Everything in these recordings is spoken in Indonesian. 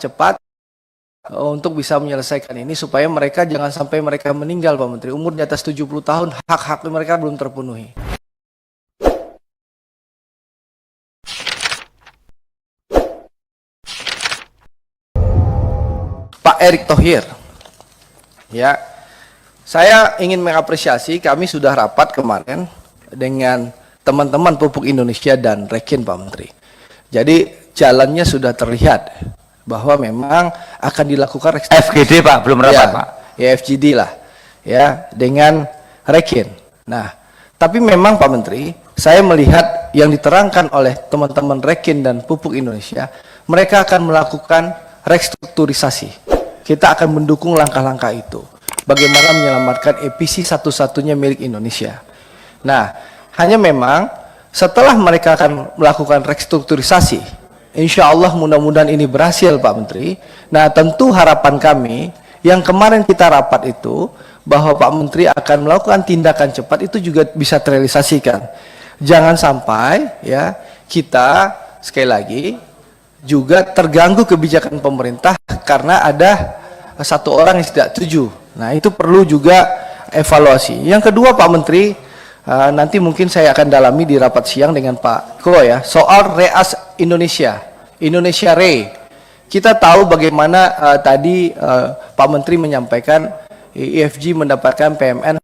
cepat untuk bisa menyelesaikan ini supaya mereka jangan sampai mereka meninggal, Pak Menteri. Umur di atas 70 tahun, hak-hak mereka belum terpenuhi. Pak Erick Thohir, ya, saya ingin mengapresiasi, kami sudah rapat kemarin dengan teman-teman Pupuk Indonesia dan Rekin, Pak Menteri. Jadi jalannya sudah terlihat bahwa memang akan dilakukan FGD, Pak, belum rapat, ya, Pak. Ya FGD lah, ya, dengan Rekin. Nah, tapi memang Pak Menteri, saya melihat yang diterangkan oleh teman-teman Rekin dan Pupuk Indonesia, mereka akan melakukan restrukturisasi. Kita akan mendukung langkah-langkah itu. Bagaimana menyelamatkan EPC satu-satunya milik Indonesia. Nah, hanya memang setelah mereka akan melakukan restrukturisasi, insya Allah mudah-mudahan ini berhasil, Pak Menteri. Nah, tentu harapan kami yang kemarin kita rapat itu, bahwa Pak Menteri akan melakukan tindakan cepat, itu juga bisa terrealisasikan. Jangan sampai ya kita sekali lagi juga terganggu kebijakan pemerintah karena ada satu orang yang tidak setuju. Nah, itu perlu juga evaluasi. Yang kedua, Pak Menteri, nanti mungkin saya akan dalami di rapat siang dengan Pak Ko ya, soal REAS Indonesia, Indonesia Re. Kita tahu bagaimana tadi Pak Menteri menyampaikan EFG mendapatkan PMN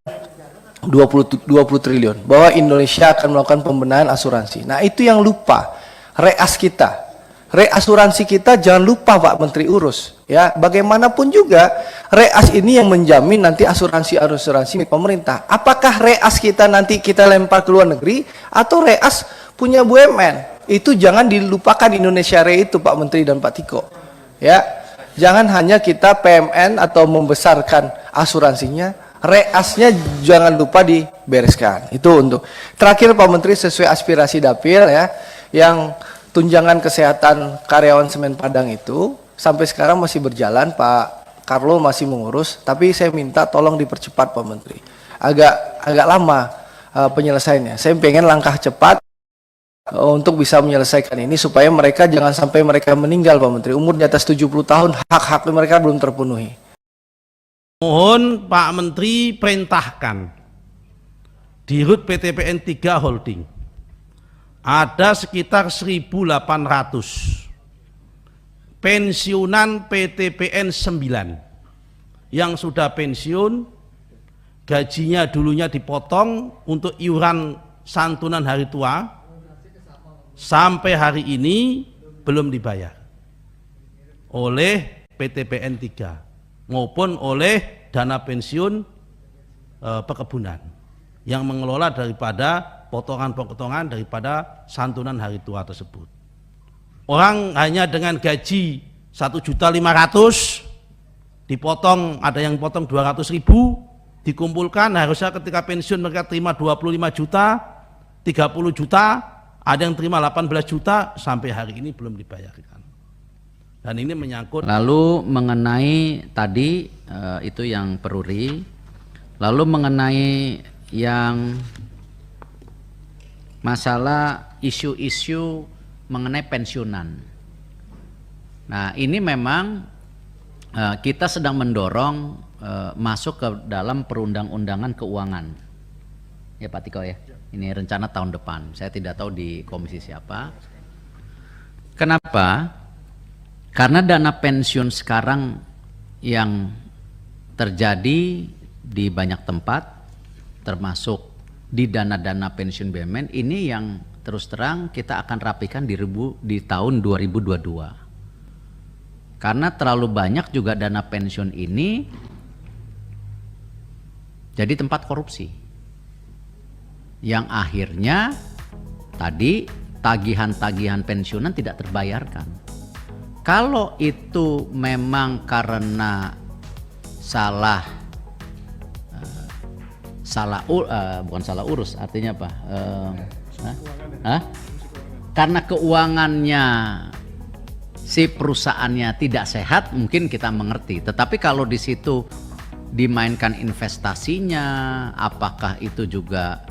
20 triliun, bahwa Indonesia akan melakukan pembenahan asuransi. Nah, itu yang lupa, REAS kita. Reasuransi kita jangan lupa Pak Menteri urus ya. Bagaimanapun juga REAS ini yang menjamin nanti asuransi pemerintah. Apakah REAS kita nanti kita lempar ke luar negeri atau REAS punya BUMN? Itu jangan dilupakan Indonesia Re itu, Pak Menteri dan Pak Tiko. Ya. Jangan hanya kita PMN atau membesarkan asuransinya, REAS-nya jangan lupa dibereskan. Itu untuk terakhir, Pak Menteri, sesuai aspirasi Dapil ya, yang tunjangan kesehatan karyawan Semen Padang itu sampai sekarang masih berjalan, Pak Carlo masih mengurus, tapi saya minta tolong dipercepat, Pak Menteri. Agak lama penyelesaiannya. Saya pengen langkah cepat untuk bisa menyelesaikan ini supaya mereka jangan sampai mereka meninggal, Pak Menteri. Umur di atas 70 tahun, hak-hak mereka belum terpenuhi. Mohon Pak Menteri perintahkan di RUT PTPN 3 Holding ada sekitar 1.800 pensiunan PTPN 9 yang sudah pensiun, gajinya dulunya dipotong untuk iuran santunan hari tua, sampai hari ini belum dibayar oleh PTPN 3 maupun oleh dana pensiun perkebunan yang mengelola daripada potongan-potongan daripada santunan hari tua tersebut. Orang hanya dengan gaji 1.500.000 dipotong, ada yang potong 200.000, dikumpulkan, harusnya ketika pensiun mereka terima 25 juta, 30 juta, ada yang terima 18 juta, sampai hari ini belum dibayarkan. Dan ini menyangkut. Lalu mengenai tadi itu yang peruri, lalu mengenai yang masalah isu-isu mengenai pensiunan. Nah, ini memang kita sedang mendorong masuk ke dalam perundang-undangan keuangan. Ya Pak Tiko ya, ini rencana tahun depan. Saya tidak tahu di komisi siapa. Kenapa? Karena dana pensiun sekarang yang terjadi di banyak tempat, termasuk di dana-dana pensiun BUMN ini, yang terus terang kita akan rapikan di tahun 2022. Karena terlalu banyak juga dana pensiun ini jadi tempat korupsi, yang akhirnya tadi tagihan-tagihan pensiunan tidak terbayarkan. Kalau itu memang karena bukan salah urus, artinya apa? Karena keuangannya si perusahaannya tidak sehat, mungkin kita mengerti. Tetapi kalau di situ dimainkan investasinya, apakah itu juga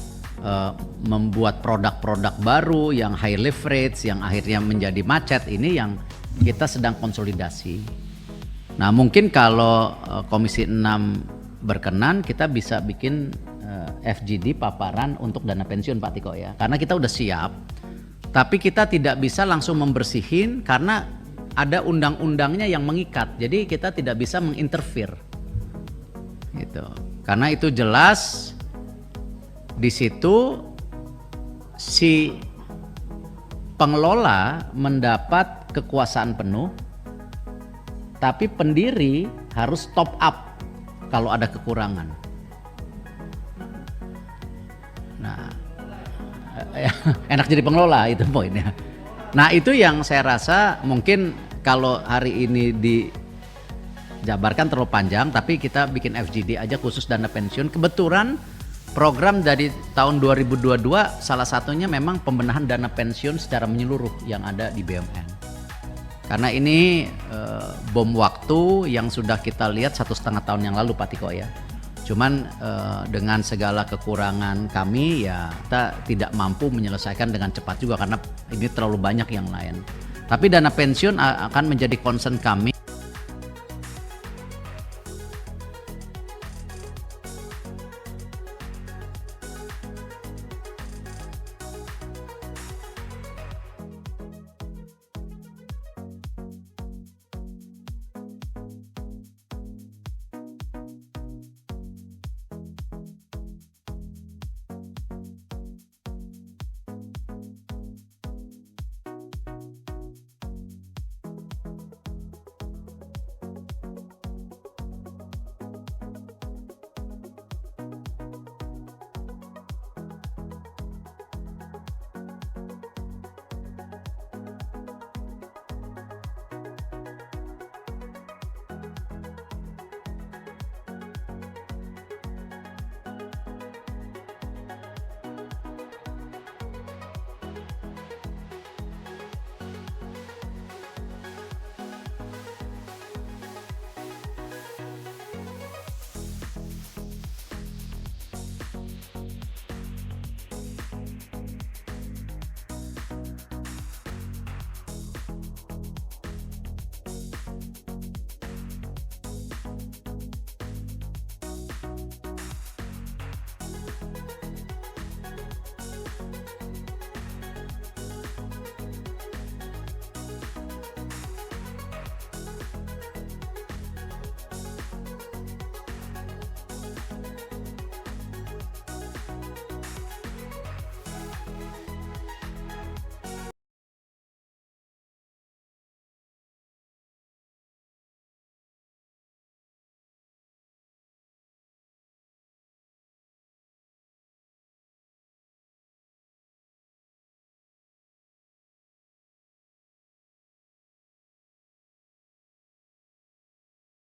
membuat produk-produk baru yang high leverage, yang akhirnya menjadi macet, ini yang kita sedang konsolidasi. Nah mungkin kalau Komisi 6 berkenan, kita bisa bikin FGD paparan untuk dana pensiun Pak Tiko ya, karena kita udah siap. Tapi kita tidak bisa langsung membersihin karena ada undang-undangnya yang mengikat. Jadi kita tidak bisa menginterfere. Gitu. Karena itu jelas di situ si pengelola mendapat kekuasaan penuh, tapi pendiri harus top up kalau ada kekurangan. Nah, enak jadi pengelola itu poinnya. Nah itu yang saya rasa mungkin kalau hari ini dijabarkan terlalu panjang, tapi kita bikin FGD aja khusus dana pensiun. Kebetulan program dari tahun 2022 salah satunya memang pembenahan dana pensiun secara menyeluruh yang ada di BUMN. Karena ini bom waktu yang sudah kita lihat 1,5 tahun yang lalu Pak Tiko ya. Cuman dengan segala kekurangan kami ya kita tidak mampu menyelesaikan dengan cepat juga karena ini terlalu banyak yang lain. Tapi dana pensiun akan menjadi concern kami.